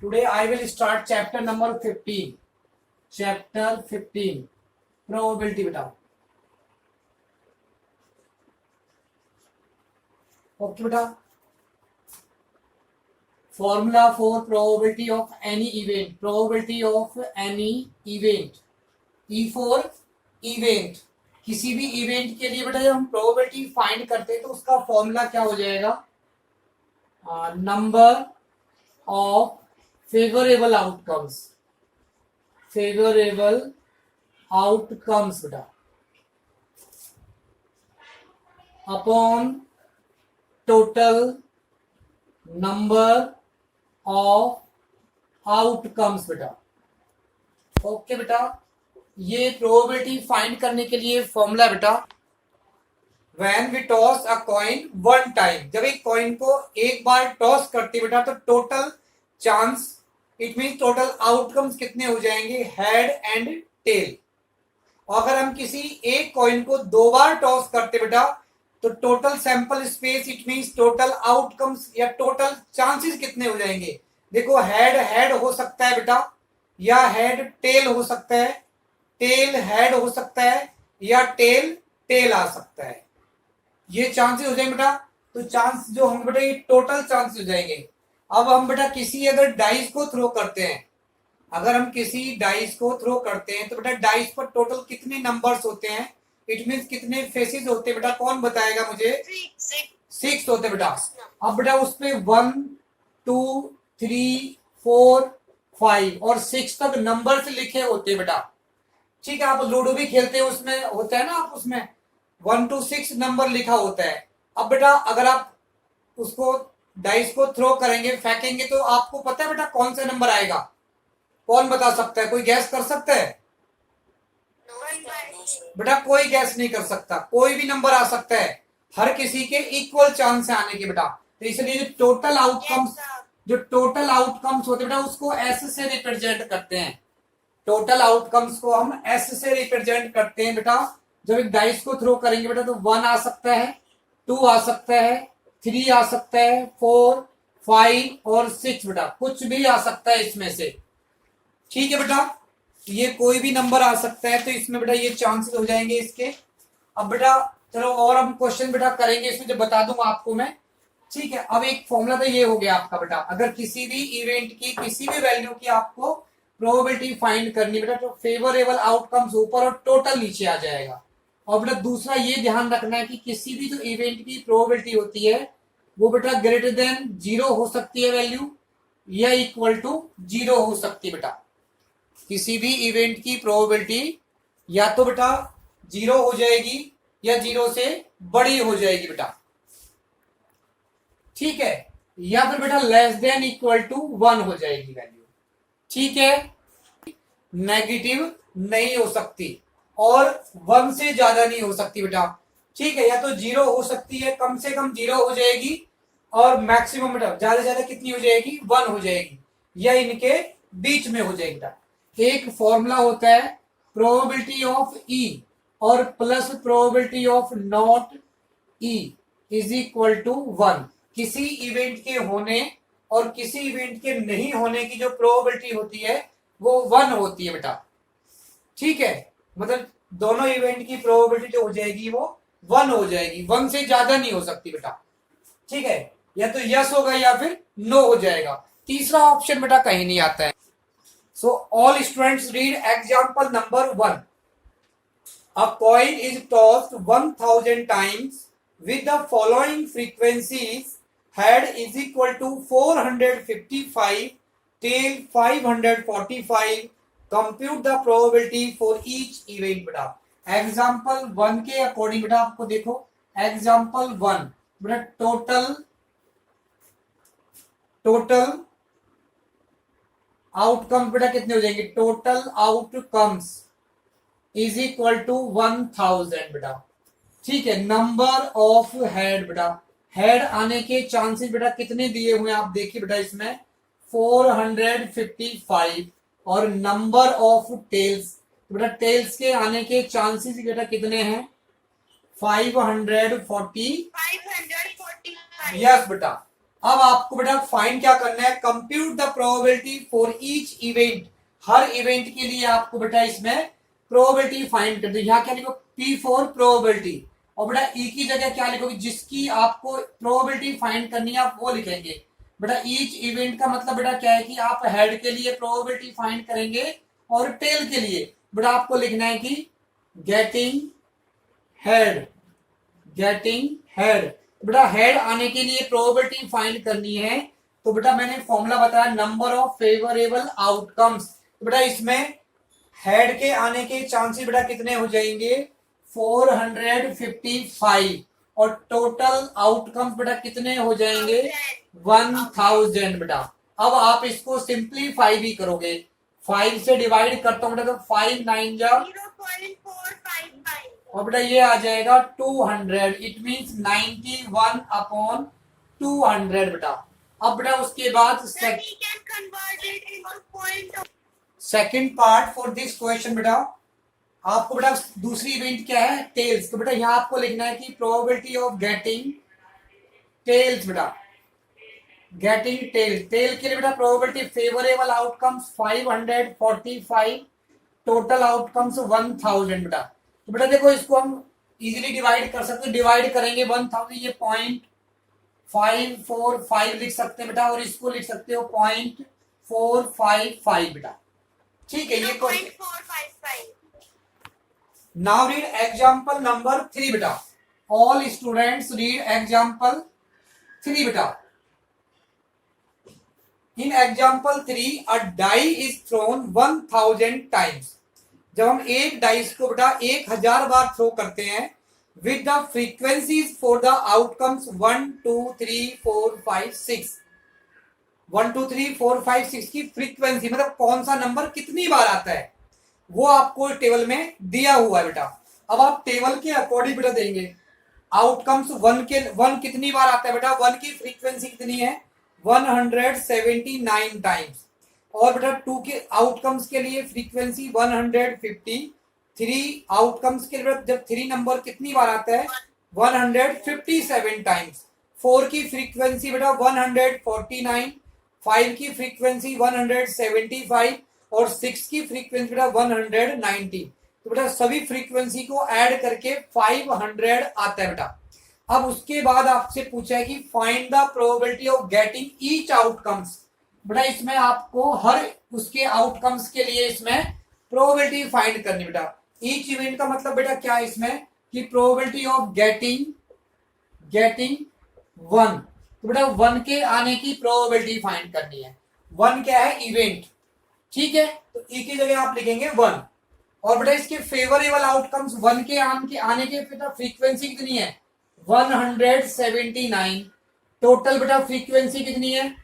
Today I will start chapter number 15. Chapter 15 probability बताओ. Okay बेटा. Formula for probability of any event. Probability of any event. E for event. किसी भी event के लिए बेटा जब हम प्रोबेबिलिटी फाइंड करते हैं तो उसका फॉर्मूला क्या हो जाएगा? Number of favourable outcomes. Favourable outcomes बेटा upon total number of outcomes बेटा. ओके बेटा, ये प्रोबेबिलिटी फाइंड करने के लिए फॉर्मूला बेटा. When we toss a coin one time, जब एक कॉइन को एक बार टॉस करते बेटा तो total chance, it mean total outcomes कितने हो जाएंगे? Head and tail. और अगर हम किसी एक कॉइन को दो बार टॉस करते बेटा तो total sample space, it mean total outcomes या टोटल चांसेस कितने हो जाएंगे? देखो, हेड हेड हो सकता है बेटा, या हेड टेल हो सकता है, टेल हेड हो सकता है, या टेल टेल आ सकता है. ये चांसेस हो जाएंगे बेटा. तो चांस जो हम बेटा, ये टोटल चांसेस हो जाएंगे. अब हम बेटा किसी अगर डाइस को थ्रो करते हैं, अगर हम किसी डाइस को थ्रो करते हैं तो बेटा डाइस पर टोटल कितने नंबर्स होते हैं? इट मीन्स कितने फेसेस होते हैं बेटा? कौन बताएगा मुझे? 6 होते बेटा. अब बेटा उस पे 1 2 3 4 5 और 6 तक नंबर्स लिखे होते हैं बेटा. ठीक है, आप लूडो भी खेलते हैं, उसमें होता है ना, आप उसमें 1 to 6 नंबर लिखा होता है. अब बेटा अगर आप उसको डाइस को थ्रो करेंगे, फेंकेंगे, तो आपको पता है बेटा कौन सा नंबर आएगा? कौन बता सकता है? कोई गैस कर सकता है? बेटा कोई गैस नहीं कर सकता. कोई भी नंबर आ सकता है, हर किसी के इक्वल चांस है आने के बेटा. तो इसलिए जो टोटल आउटकम्स होते हैं बेटा उसको एस से रिप्रेजेंट करते हैं. टोटल आउटकम्स को हम एस से रिप्रेजेंट करते हैं बेटा. जब एक डाइस को थ्रो करेंगे बेटा तो 1 आ सकता है, 2 आ सकता है, 3 आ सकता है, 4 5 और 6 बेटा, कुछ भी आ सकता है इसमें से. ठीक है बेटा, ये कोई भी नंबर आ सकता है, तो इसमें बेटा ये चांसेस हो जाएंगे इसके. अब बेटा चलो और हम क्वेश्चन बेटा करेंगे इसमें, जो बता दूंगा आपको मैं. ठीक है, अब एक फॉर्मूला तो ये हो गया आपका बेटा. अगर किसी भी इवेंट की किसी भी वैल्यू की आपको प्रोबेबिलिटी फाइंड करनी बेटा तो फेवरेबल आउटकम्स ऊपर और टोटल नीचे आ जाएगा. और बेटा दूसरा ये ध्यान रखना है कि किसी भी जो इवेंट की प्रोबेबिलिटी होती है वो बेटा ग्रेटर देन 0 हो सकती है वैल्यू, या इक्वल टू 0 हो सकती है बेटा. किसी भी इवेंट की प्रोबेबिलिटी या तो बेटा 0 हो जाएगी या 0 से बड़ी हो जाएगी बेटा. ठीक है, या फिर बेटा लेस देन इक्वल टू 1 हो जाएगी वैल्यू. ठीक है, नेगेटिव नहीं हो सकती और 1 से ज्यादा नहीं हो सकती बेटा. ठीक है, या तो 0 हो सकती है, कम से कम 0 हो जाएगी, और मैक्सिमम बेटा ज्यादा से ज्यादा कितनी हो जाएगी? 1 हो जाएगी, या इनके बीच में हो जाएगी बेटा. एक फॉर्मूला होता है प्रोबेबिलिटी ऑफ ई और plus probability of not E is equal to 1. किसी इवेंट के होने और किसी इवेंट के नहीं होने की जो प्रोबेबिलिटी होती है वो 1 होती है बेटा. ठीक है, मतलब दोनों इवेंट की प्रोबेबिलिटी जो हो जाएगी वो 1 हो जाएगी, 1 से ज्यादा नहीं हो सकती बेटा. ठीक है, या तो यस होगा या फिर नो हो जाएगा. तीसरा ऑप्शन बेटा कहीं नहीं आता है. So all students read example number 1. A coin is tossed 1000 times with the following frequencies: head is equal to 455, tail 545. Compute the probability for each event बेटा. एग्जाम्पल 1 के अकॉर्डिंग बेटा आपको देखो, एग्जाम्पल 1 बेटा टोटल आउटकम बेटा कितने हो जाएंगे? Total outcomes is equal to 1000 बेटा. ठीक है, नंबर ऑफ हेड बेटा, हेड आने के चांसेस बेटा कितने दिए हुए हैं आप देखिए बेटा इसमें 455, और नंबर ऑफ टेल्स बेटा, टेल्स के आने के चांसेस बेटा कितने हैं? 540. यस बेटा. अब आपको बेटा फाइंड क्या करना है, compute the probability for each event, her event के लिए आपको बेटा इसमें प्रोबेबिलिटी फाइंड कर दो। यहाँ क्या लिखो, पी फॉर प्रोबेबिलिटी, और बेटा ई की जगह क्या लिखोगे, जिसकी आपको प्रोबेबिलिटी फाइंड करनी है आप वो लिखेंगे। बेटा ईच इवेंट का मतलब बेटा क्या है कि आप हेड के लिए प्रोबेबिलिटी फाइंड करेंगे और टेल के लिए बेटा आपको लिखना है कि गेटिंग हेड, गेटिंग हेड। बेटा हेड आने के लिए प्रोबेबिलिटी फाइंड करनी है, तो बेटा मैंने फॉर्मूला बताया नंबर ऑफ फेवरेबल आउटकम्स। तो बेटा इसमें हेड के आने के चांसेस बेटा कितने हो जाएंगे, 455, और टोटल आउटकम्स बेटा कितने हो जाएंगे, 1000 बेटा। अब आप इसको सिंप्लीफाई भी करोगे, 5 से डिवाइड करता हूं बेटा तो 5 9 जा 0.455, और बेटा ये आ जाएगा 200, इट मींस 91 अपॉन 200 बेटा। अब बेटा उसके बाद then we can convert it into point of second part for this question बेटा, आपको बेटा दूसरी इवेंट क्या है, टेल्स। तो बेटा यहाँ आपको लिखना है कि प्रोबेबिलिटी ऑफ गेटिंग टेल्स बेटा, गेटिंग टेल, टेल के लिए बेटा probability favourable outcomes 545, total outcomes 1000 बेटा। तो बेटा देखो इसको हम इजीली डिवाइड कर सकते हैं, डिवाइड करेंगे 1000, ये 0.545 लिख सकते हैं बेटा, और इसको लिख सकते हो 0.455 बेटा। ठीक है, ये question. 0.455. Now read example number 3 बेटा, ऑल स्टूडेंट्स रीड एग्जांपल 3 बेटा। In example 3 a die is thrown 1000 times. जब हम एक डाइस को बेटा 1000 बार थ्रो करते हैं with the frequencies for the outcomes 1 2 3 4 5 6, 1 2 3 4 5 6 की फ्रीक्वेंसी मतलब कौन सा नंबर कितनी बार आता है वो आपको टेबल में दिया हुआ है बेटा। अब आप टेबल के अकॉर्डिंग बेटा देंगे, आउटकम्स 1 कितनी बार आता है बेटा, 1 की फ्रीक्वेंसी कितनी है 179 टाइम्स, और बेटा 2 के आउटकम्स के लिए फ्रीक्वेंसी 150, 3 आउटकम्स के लिए जब 3 नंबर कितनी बार आता है 157 टाइम्स, 4 की फ्रीक्वेंसी बेटा 149, 5 की फ्रीक्वेंसी 175 और 6 की फ्रीक्वेंसी बेटा 190। तो बेटा सभी फ्रीक्वेंसी को ऐड करके 500 आता है बेटा। अब उसके बाद आपसे पूछा है कि find the probability of getting each outcomes. बेटा इसमें आपको हर उसके आउटकम्स के लिए इसमें प्रोबेबिलिटी फाइंड करनी बेटा। ईच इवेंट का मतलब बेटा क्या है इसमें कि प्रोबेबिलिटी ऑफ गेटिंग 1, तो बेटा 1 के आने की प्रोबेबिलिटी फाइंड करनी है। 1 क्या है, इवेंट, ठीक है, तो ई की जगह आप लिखेंगे 1, और बेटा इसके फेवरेबल आउटकम्स 1 के आने के बेटा फ्रीक्वेंसी कितनी है 179, टोटल बेटा फ्रीक्वेंसी कितनी है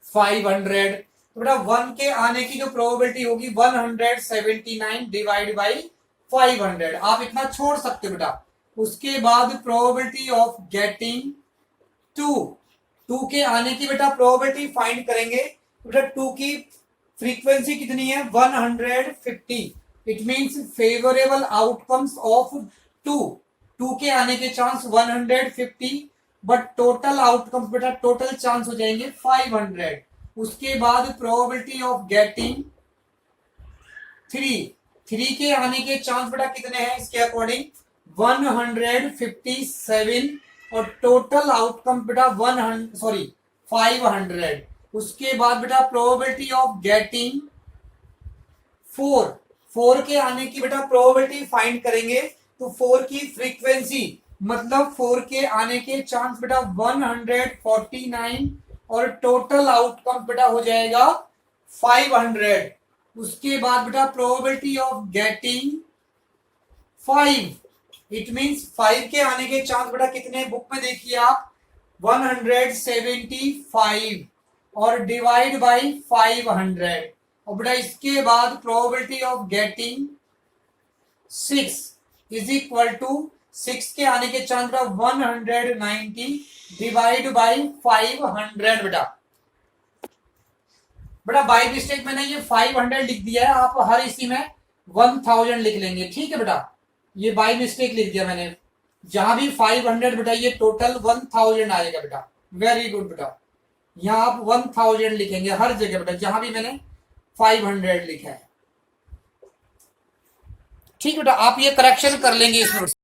500, तो बेटा 1 के आने की जो प्रोबेबिलिटी होगी 179 डिवाइड बाई 500, आप इतना छोड़ सकते हो बेटा। उसके बाद प्रोबेबिलिटी ऑफ गेटिंग 2 के आने की बेटा प्रोबेबिलिटी फाइंड करेंगे, बेटा 2 की फ्रीक्वेंसी कितनी है 150, it means favourable outcomes of 2 के आने के चांस 150, बट टोटल आउटकम्स बेटा टोटल चांस हो जाएंगे 500। उसके बाद प्रोबेबिलिटी ऑफ गेटिंग 3 के आने के चांस बेटा कितने हैं इसके अकॉर्डिंग 157, और टोटल आउटकम बेटा 500। उसके बाद बेटा प्रोबेबिलिटी ऑफ गेटिंग 4 के आने की बेटा प्रोबेबिलिटी फाइंड करेंगे, तो 4 की फ्रीक्वेंसी मतलब 4 के आने के चांस बेटा 149, और टोटल आउटकम बेटा हो जाएगा 500। उसके बाद बेटा probability of getting 5, it means 5 के आने के चांस बेटा कितने, बुक में देखिए आप 175 और डिवाइड बाई 500, और बेटा इसके बाद probability of getting 6 is equal to 6 के आने के चांस बेटा 190 डिवाइड बाई 500 बेटा बाई मिस्टेक मैंने ये 500 लिख दिया है, आप हर इसी में 1000 लिख लेंगे, ठीक है बेटा, ये बाई मिस्टेक लिख दिया मैंने, जहां भी 500 बेटा ये टोटल 1000 आएगा बेटा। वेरी गुड बेटा। यहाँ आप 1000 लिखेंगे हर जगह बेटा, जहां भी मैंने 500 लिखा है। ठीक बेटा, आप ये करेक्शन कर लेंगे इस नोट से।